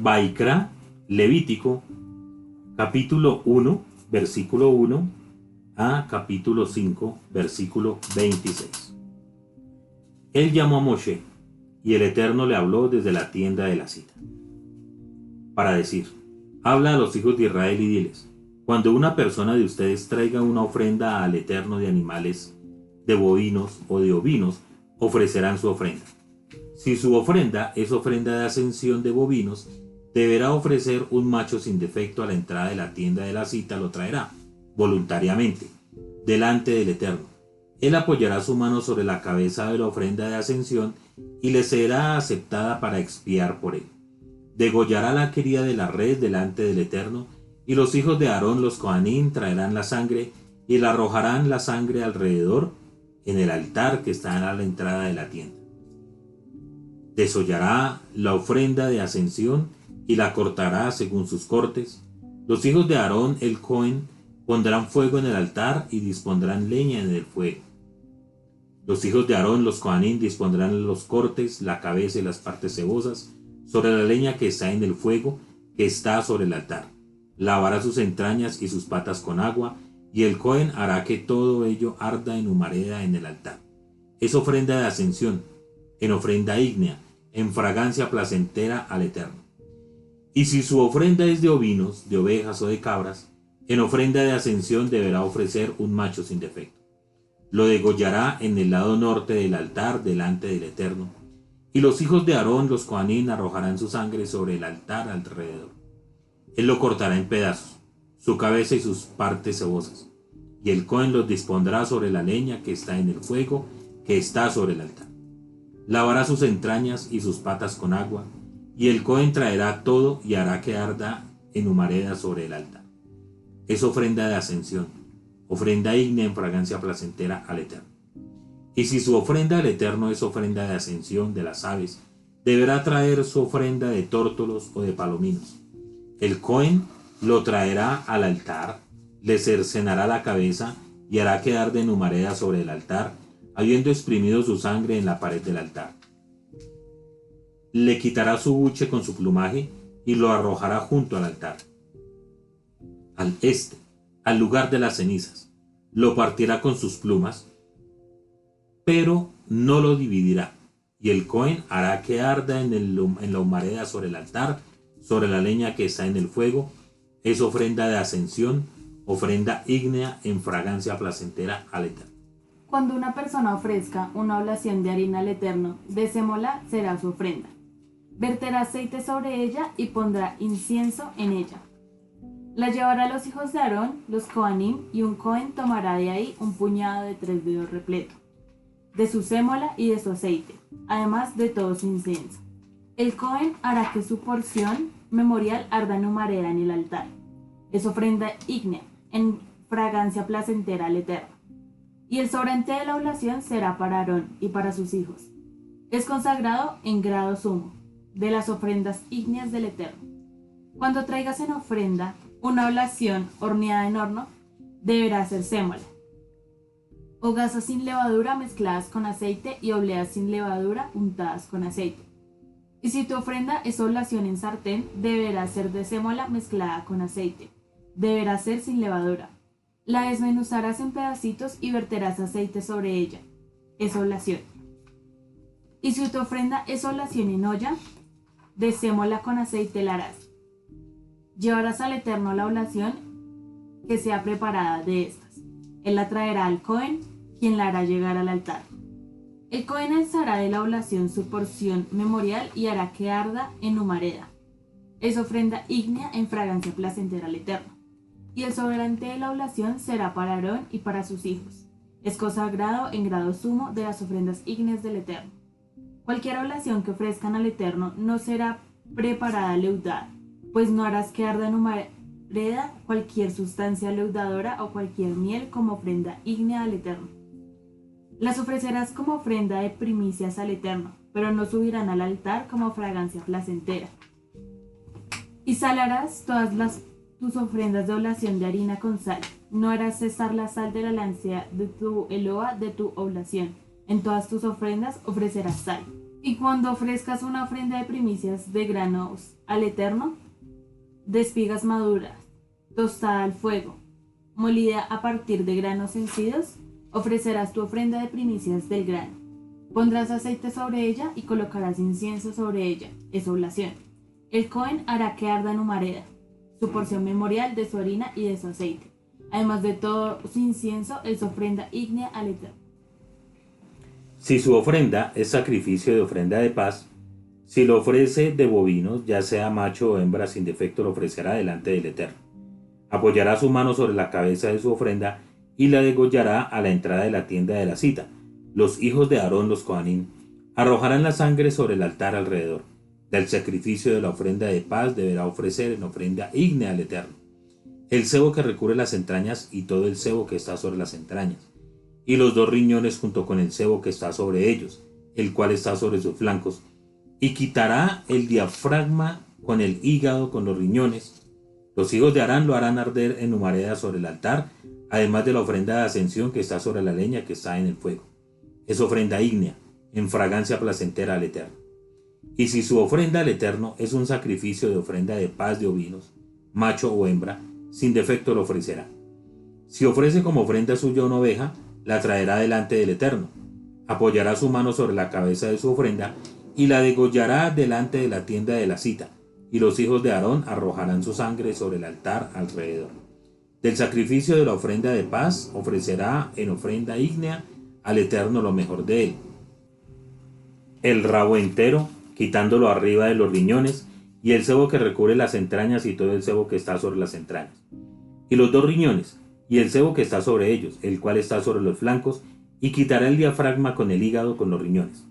Baikra, Levítico, capítulo 1, versículo 1 a capítulo 5, versículo 26. Él llamó a Moshe, y el Eterno le habló desde la tienda de la cita, para decir: habla a los hijos de Israel y diles: cuando una persona de ustedes traiga una ofrenda al Eterno de animales, de bovinos o de ovinos, ofrecerán su ofrenda. Si su ofrenda es ofrenda de ascensión de bovinos, deberá ofrecer un macho sin defecto a la entrada de la tienda de la cita. Lo traerá voluntariamente delante del Eterno. Él apoyará su mano sobre la cabeza de la ofrenda de ascensión y le será aceptada para expiar por él. Degollará la cría de la red delante del Eterno, y los hijos de Aarón, los Cohanim, traerán la sangre y la arrojarán la sangre alrededor en el altar que está a la entrada de la tienda. Desollará la ofrenda de ascensión y la cortará según sus cortes. Los hijos de Aarón, el Cohen, pondrán fuego en el altar y dispondrán leña en el fuego. Los hijos de Aarón, los Cohanim, dispondrán los cortes, la cabeza y las partes cebosas sobre la leña que está en el fuego que está sobre el altar. Lavará sus entrañas y sus patas con agua, y el Cohen hará que todo ello arda en humareda en el altar. Es ofrenda de ascensión, en ofrenda ígnea, en fragancia placentera al Eterno. Y si su ofrenda es de ovinos, de ovejas o de cabras, en ofrenda de ascensión deberá ofrecer un macho sin defecto. Lo degollará en el lado norte del altar delante del Eterno, y los hijos de Aarón, los Cohanim, arrojarán su sangre sobre el altar alrededor. Él lo cortará en pedazos, su cabeza y sus partes cebosas, y el Cohen los dispondrá sobre la leña que está en el fuego que está sobre el altar. Lavará sus entrañas y sus patas con agua, y el Cohen traerá todo y hará que arda en humareda sobre el altar. Es ofrenda de ascensión, ofrenda ígnea en fragancia placentera al Eterno. Y si su ofrenda al Eterno es ofrenda de ascensión de las aves, deberá traer su ofrenda de tórtolos o de palominos. El Cohen lo traerá al altar, le cercenará la cabeza y hará que arde en humareda sobre el altar, habiendo exprimido su sangre en la pared del altar. Le quitará su buche con su plumaje y lo arrojará junto al altar, al este, al lugar de las cenizas. Lo partirá con sus plumas, pero no lo dividirá, y el Cohen hará que arda en la humareda sobre el altar, sobre la leña que está en el fuego. Es ofrenda de ascensión, ofrenda ígnea en fragancia placentera al Eterno. Cuando una persona ofrezca una oblación de harina al Eterno, de sémola será su ofrenda. Verterá aceite sobre ella y pondrá incienso en ella. La llevará a los hijos de Aarón, los Cohanim, y un Cohen tomará de ahí un puñado de 3 dedos repleto, de su sémola y de su aceite, además de todo su incienso. El Cohen hará que su porción memorial arda en humareda en el altar. Es ofrenda ígnea, en fragancia placentera al Eterno. Y el sobrante de la oblación será para Aarón y para sus hijos. Es consagrado en grado sumo, de las ofrendas ígneas del Eterno. Cuando traigas en ofrenda una oblación horneada en horno, deberá ser sémola, hogazas sin levadura mezcladas con aceite y obleas sin levadura untadas con aceite. Y si tu ofrenda es oblación en sartén, deberá ser de sémola mezclada con aceite. Deberá ser sin levadura. La desmenuzarás en pedacitos y verterás aceite sobre ella. Es oblación. Y si tu ofrenda es oblación en olla, de sémola con aceite la harás. Llevarás al Eterno la oblación que sea preparada de estas. Él la traerá al Cohen, quien la hará llegar al altar. El Cohen alzará de la oblación su porción memorial y hará que arda en humareda. Es ofrenda ígnea en fragancia placentera al Eterno. Y el sobrante de la oblación será para Aarón y para sus hijos. Es consagrado en grado sumo de las ofrendas ígneas del Eterno. Cualquier oblación que ofrezcan al Eterno no será preparada leudada, pues no harás que arda en humareda cualquier sustancia leudadora o cualquier miel como ofrenda ígnea al Eterno. Las ofrecerás como ofrenda de primicias al Eterno, pero no subirán al altar como fragancia placentera. Y salarás todas tus ofrendas de oblación de harina con sal. No harás cesar la sal de la lancea de tu eloa de tu oblación. En todas tus ofrendas ofrecerás sal. Y cuando ofrezcas una ofrenda de primicias de granos al Eterno, de espigas maduras, tostada al fuego, molida a partir de granos vencidos, ofrecerás tu ofrenda de primicias del grano. Pondrás aceite sobre ella y colocarás incienso sobre ella, es oblación. El Cohen hará que arda en humareda, su porción memorial de su harina y de su aceite. Además de todo su incienso, es su ofrenda ígnea al Eterno. Si su ofrenda es sacrificio de ofrenda de paz, si lo ofrece de bovinos, ya sea macho o hembra, sin defecto lo ofrecerá delante del Eterno. Apoyará su mano sobre la cabeza de su ofrenda y la degollará a la entrada de la tienda de la cita. Los hijos de Aarón, los Cohanim, arrojarán la sangre sobre el altar alrededor. Del sacrificio de la ofrenda de paz deberá ofrecer en ofrenda ígnea al Eterno el sebo que recubre las entrañas y todo el sebo que está sobre las entrañas, y los 2 riñones junto con el sebo que está sobre ellos, el cual está sobre sus flancos, y quitará el diafragma con el hígado con los riñones. Los hijos de Aarón lo harán arder en humareda sobre el altar, además de la ofrenda de ascensión que está sobre la leña que está en el fuego. Es ofrenda ígnea, en fragancia placentera al Eterno. Y si su ofrenda al Eterno es un sacrificio de ofrenda de paz de ovinos, macho o hembra, sin defecto lo ofrecerá. Si ofrece como ofrenda suya una oveja, la traerá delante del Eterno. Apoyará su mano sobre la cabeza de su ofrenda y la degollará delante de la tienda de la cita, y los hijos de Aarón arrojarán su sangre sobre el altar alrededor. Del sacrificio de la ofrenda de paz ofrecerá en ofrenda ígnea al Eterno lo mejor de él: el rabo entero, quitándolo arriba de los riñones, y el sebo que recubre las entrañas y todo el sebo que está sobre las entrañas, y los 2 riñones, y el sebo que está sobre ellos, el cual está sobre los flancos, y quitará el diafragma con el hígado con los riñones.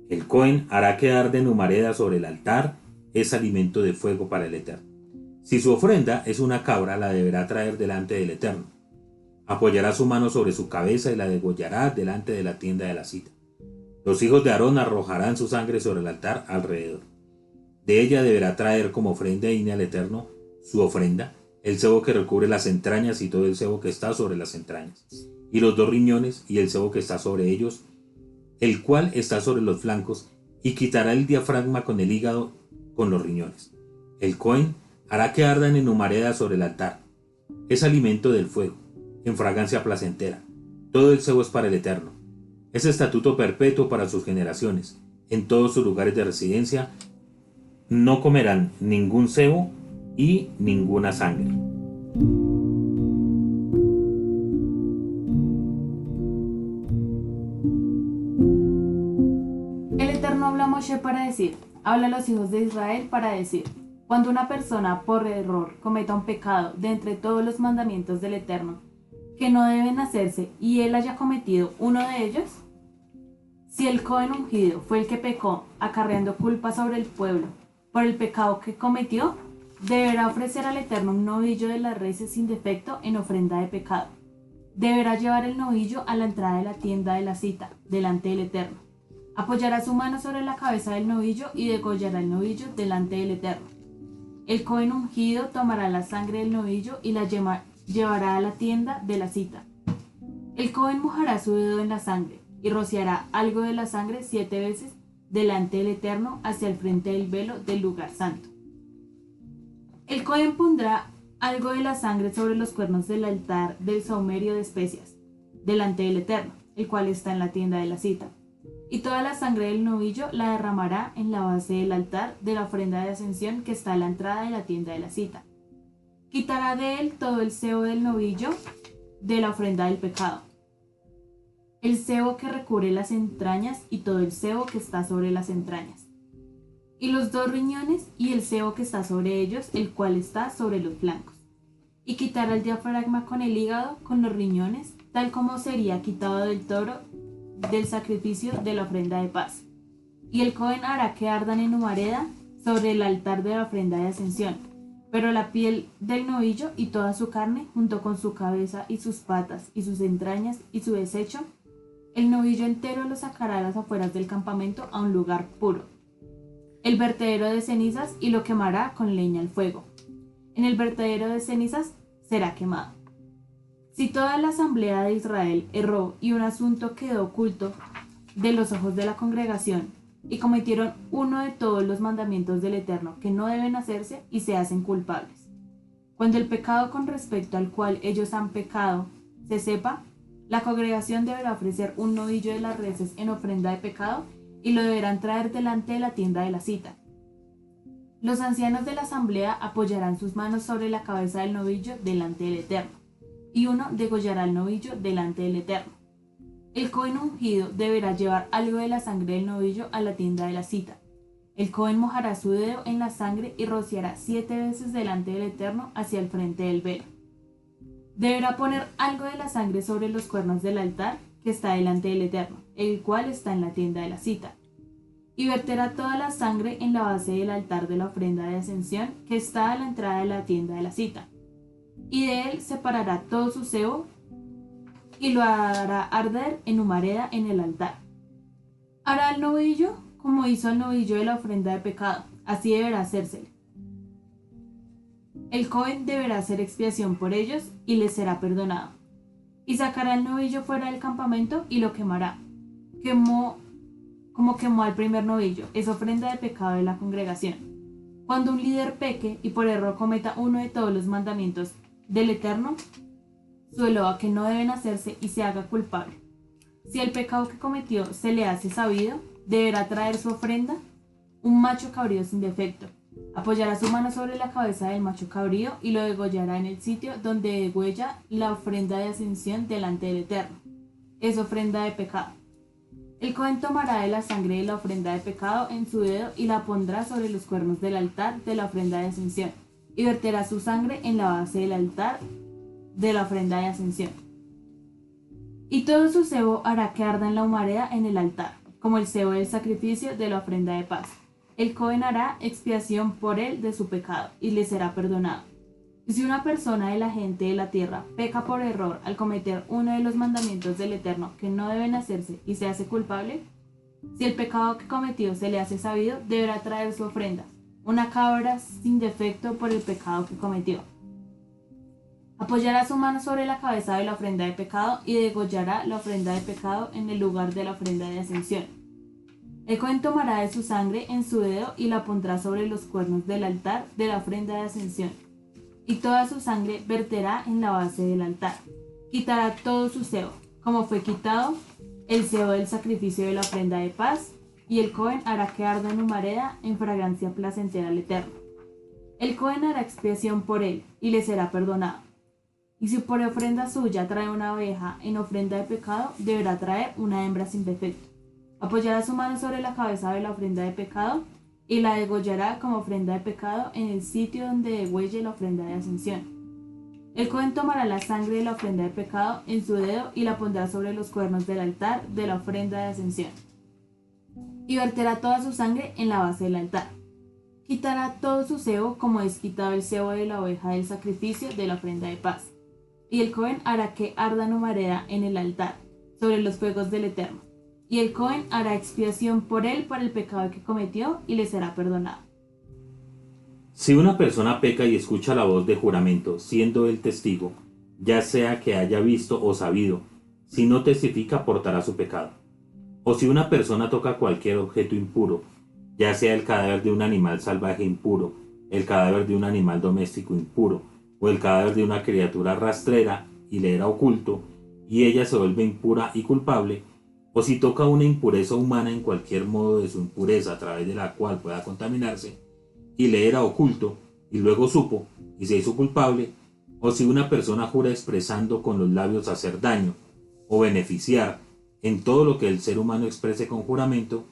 El Cohen hará que arde en humareda sobre el altar, es alimento de fuego para el Eterno. Si su ofrenda es una cabra, la deberá traer delante del Eterno. Apoyará su mano sobre su cabeza y la degollará delante de la tienda de la cita. Los hijos de Aarón arrojarán su sangre sobre el altar alrededor. De ella deberá traer como ofrenda ígnea al Eterno su ofrenda, el sebo que recubre las entrañas y todo el sebo que está sobre las entrañas, y los 2 riñones y el sebo que está sobre ellos, el cual está sobre los flancos, y quitará el diafragma con el hígado con los riñones. El Cohen hará que ardan en humareda sobre el altar. Es alimento del fuego, en fragancia placentera. Todo el sebo es para el Eterno. Es estatuto perpetuo para sus generaciones. En todos sus lugares de residencia no comerán ningún sebo y ninguna sangre. El Eterno habla a Moshe para decir, habla a los hijos de Israel para decir, cuando una persona por error cometa un pecado de entre todos los mandamientos del Eterno que no deben hacerse y él haya cometido uno de ellos, si el Cohen ungido fue el que pecó acarreando culpa sobre el pueblo por el pecado que cometió, deberá ofrecer al Eterno un novillo de las reses sin defecto en ofrenda de pecado. Deberá llevar el novillo a la entrada de la tienda de la cita, delante del Eterno. Apoyará su mano sobre la cabeza del novillo y degollará el novillo delante del Eterno. El Cohen ungido tomará la sangre del novillo y la llevará a la tienda de la cita. El Cohen mojará su dedo en la sangre y rociará algo de la sangre 7 veces delante del Eterno hacia el frente del velo del lugar santo. El Cohen pondrá algo de la sangre sobre los cuernos del altar del saumerio de especias, delante del Eterno, el cual está en la tienda de la cita. Y toda la sangre del novillo la derramará en la base del altar de la ofrenda de ascensión que está a la entrada de la tienda de la cita. Quitará de él todo el sebo del novillo de la ofrenda del pecado, el sebo que recubre las entrañas y todo el sebo que está sobre las entrañas, y los 2 riñones y el sebo que está sobre ellos, el cual está sobre los flancos. Y quitará el diafragma con el hígado, con los riñones, tal como sería quitado del toro del sacrificio de la ofrenda de paz. Y el Cohen hará que ardan en humareda sobre el altar de la ofrenda de ascensión, pero la piel del novillo y toda su carne, junto con su cabeza y sus patas y sus entrañas y su desecho, el novillo entero lo sacará a las afueras del campamento a un lugar puro, el vertedero de cenizas, y lo quemará con leña al fuego. En el vertedero de cenizas será quemado. Si toda la asamblea de Israel erró y un asunto quedó oculto de los ojos de la congregación, y cometieron uno de todos los mandamientos del Eterno que no deben hacerse y se hacen culpables. Cuando el pecado con respecto al cual ellos han pecado se sepa, la congregación deberá ofrecer un novillo de las reses en ofrenda de pecado y lo deberán traer delante de la tienda de la cita. Los ancianos de la asamblea apoyarán sus manos sobre la cabeza del novillo delante del Eterno, y uno degollará el novillo delante del Eterno. El Cohen ungido deberá llevar algo de la sangre del novillo a la tienda de la cita. El Cohen mojará su dedo en la sangre y rociará 7 veces delante del Eterno hacia el frente del velo. Deberá poner algo de la sangre sobre los cuernos del altar que está delante del Eterno, el cual está en la tienda de la cita, y verterá toda la sangre en la base del altar de la ofrenda de ascensión que está a la entrada de la tienda de la cita, y de él separará todo su sebo y lo hará arder en humareda en el altar. Hará el novillo como hizo el novillo de la ofrenda de pecado, así deberá hacérsele. El Cohen deberá hacer expiación por ellos y les será perdonado. Y sacará el novillo fuera del campamento y lo quemará, como quemó al primer novillo, es ofrenda de pecado de la congregación. Cuando un líder peque y por error cometa uno de todos los mandamientos del Eterno, suelo a que no deben hacerse y se haga culpable. Si el pecado que cometió se le hace sabido, deberá traer su ofrenda, un macho cabrío sin defecto. Apoyará su mano sobre la cabeza del macho cabrío y lo degollará en el sitio donde degüella la ofrenda de ascensión delante del Eterno. Es ofrenda de pecado. El Cohen tomará de la sangre de la ofrenda de pecado en su dedo y la pondrá sobre los cuernos del altar de la ofrenda de ascensión, y verterá su sangre en la base del altar de la ofrenda de ascensión. Y todo su sebo hará que arda en la humareda en el altar, como el sebo del sacrificio de la ofrenda de paz. El Cohen hará expiación por él de su pecado, y le será perdonado. Y si una persona de la gente de la tierra peca por error al cometer uno de los mandamientos del Eterno que no deben hacerse y se hace culpable, si el pecado que cometió se le hace sabido, deberá traer su ofrenda, una cabra sin defecto por el pecado que cometió. Apoyará su mano sobre la cabeza de la ofrenda de pecado y degollará la ofrenda de pecado en el lugar de la ofrenda de ascensión. El Cohen tomará de su sangre en su dedo y la pondrá sobre los cuernos del altar de la ofrenda de ascensión, y toda su sangre verterá en la base del altar. Quitará todo su sebo, como fue quitado el sebo del sacrificio de la ofrenda de paz, y el Cohen hará que arda en humareda en fragancia placentera al Eterno. El Cohen hará expiación por él, y le será perdonado. Y si por ofrenda suya trae una oveja en ofrenda de pecado, deberá traer una hembra sin defecto. Apoyará su mano sobre la cabeza de la ofrenda de pecado y la degollará como ofrenda de pecado en el sitio donde degüelle la ofrenda de ascensión. El Cohen tomará la sangre de la ofrenda de pecado en su dedo y la pondrá sobre los cuernos del altar de la ofrenda de ascensión, y verterá toda su sangre en la base del altar. Quitará todo su sebo como es quitado el sebo de la oveja del sacrificio de la ofrenda de paz. Y el Cohen hará que arda en humareda en el altar, sobre los fuegos del Eterno. Y el Cohen hará expiación por él por el pecado que cometió y le será perdonado. Si una persona peca y escucha la voz de juramento, siendo él testigo, ya sea que haya visto o sabido, si no testifica portará su pecado. O si una persona toca cualquier objeto impuro, ya sea el cadáver de un animal salvaje impuro, el cadáver de un animal doméstico impuro, o el cadáver de una criatura rastrera y le era oculto, y ella se vuelve impura y culpable, o si toca una impureza humana en cualquier modo de su impureza a través de la cual pueda contaminarse, y le era oculto, y luego supo, y se hizo culpable, o si una persona jura expresando con los labios hacer daño, o beneficiar, en todo lo que el ser humano exprese con juramento,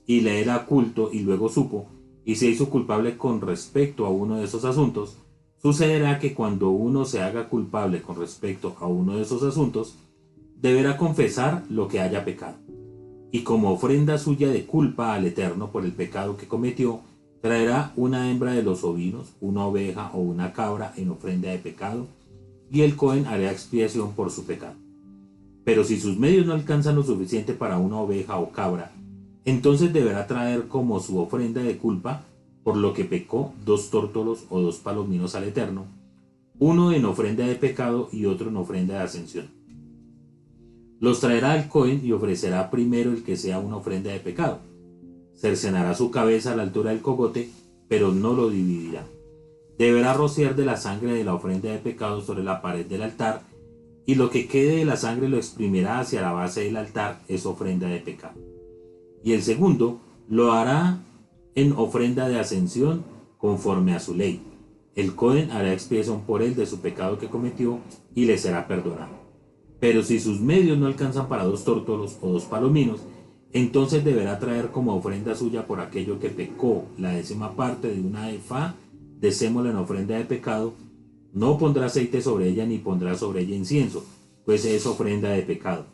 y le era oculto y luego supo, y se hizo culpable con respecto a uno de esos asuntos, sucederá que cuando uno se haga culpable con respecto a uno de esos asuntos, deberá confesar lo que haya pecado, y como ofrenda suya de culpa al Eterno por el pecado que cometió, traerá una hembra de los ovinos, una oveja o una cabra en ofrenda de pecado, y el Cohen hará expiación por su pecado. Pero si sus medios no alcanzan lo suficiente para una oveja o cabra, entonces deberá traer como su ofrenda de culpa, por lo que pecó, 2 tórtolos o 2 palominos al Eterno, uno en ofrenda de pecado y otro en ofrenda de ascensión. Los traerá al Cohen y ofrecerá primero el que sea una ofrenda de pecado. Cercenará su cabeza a la altura del cogote, pero no lo dividirá. Deberá rociar de la sangre de la ofrenda de pecado sobre la pared del altar, y lo que quede de la sangre lo exprimirá hacia la base del altar, es ofrenda de pecado. Y el segundo lo hará en ofrenda de ascensión conforme a su ley. El Cohen hará expiación por él de su pecado que cometió y le será perdonado. Pero si sus medios no alcanzan para 2 tórtolos o 2 palominos, entonces deberá traer como ofrenda suya por aquello que pecó la 10ª parte de una efá de sémola en ofrenda de pecado. No pondrá aceite sobre ella ni pondrá sobre ella incienso, pues es ofrenda de pecado.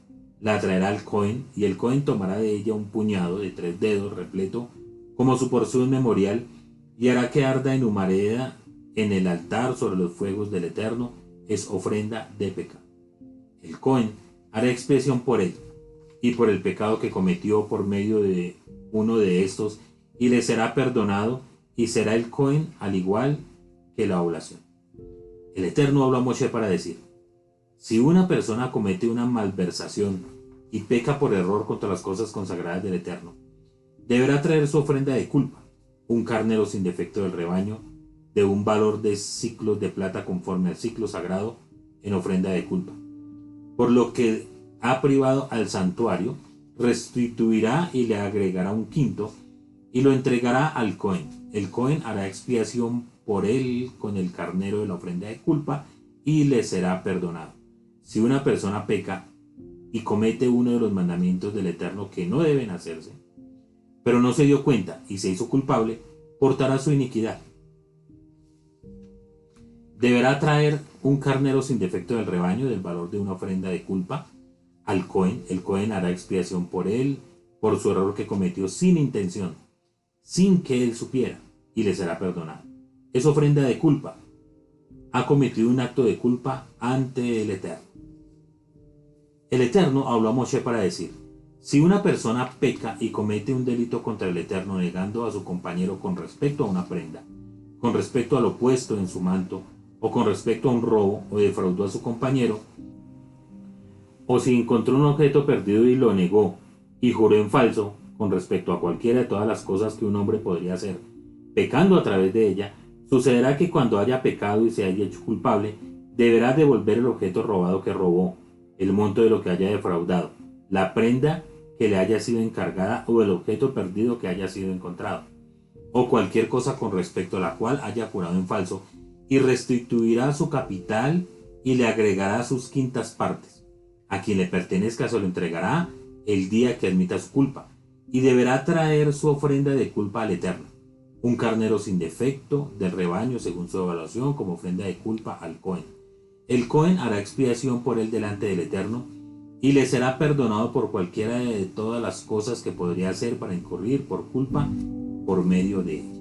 La traerá al Cohen, y el Cohen tomará de ella un puñado de 3 dedos repleto como su porción memorial, y hará que arda en humareda en el altar sobre los fuegos del Eterno, es ofrenda de pecado. El Cohen hará expiación por él y por el pecado que cometió por medio de uno de estos, y le será perdonado, y será el Cohen al igual que la oblación. El Eterno habló a Moshe para decir: si una persona comete una malversación y peca por error contra las cosas consagradas del Eterno, deberá traer su ofrenda de culpa, un carnero sin defecto del rebaño, de un valor de siclos de plata conforme al ciclo sagrado, en ofrenda de culpa. Por lo que ha privado al santuario, restituirá y le agregará un quinto, y lo entregará al Cohen. El Cohen hará expiación por él con el carnero de la ofrenda de culpa, y le será perdonado. Si una persona peca y comete uno de los mandamientos del Eterno que no deben hacerse, pero no se dio cuenta y se hizo culpable, portará su iniquidad. Deberá traer un carnero sin defecto del rebaño del valor de una ofrenda de culpa al Cohen. El Cohen hará expiación por él, por su error que cometió sin intención, sin que él supiera, y le será perdonado. Es ofrenda de culpa. Ha cometido un acto de culpa ante el Eterno. El Eterno habló a Moshe para decir: si una persona peca y comete un delito contra el Eterno negando a su compañero con respecto a una prenda, con respecto a lo puesto en su manto, o con respecto a un robo, o defraudó a su compañero, o si encontró un objeto perdido y lo negó, y juró en falso con respecto a cualquiera de todas las cosas que un hombre podría hacer, pecando a través de ella, sucederá que cuando haya pecado y se haya hecho culpable, deberá devolver el objeto robado que robó, el monto de lo que haya defraudado, la prenda que le haya sido encargada o el objeto perdido que haya sido encontrado, o cualquier cosa con respecto a la cual haya jurado en falso, y restituirá su capital y le agregará sus quintas partes. A quien le pertenezca se lo entregará el día que admita su culpa, y deberá traer su ofrenda de culpa al Eterno, un carnero sin defecto del rebaño según su evaluación como ofrenda de culpa al Cohen. El Cohen hará expiación por él delante del Eterno, y le será perdonado por cualquiera de todas las cosas que podría hacer para incurrir por culpa por medio de él.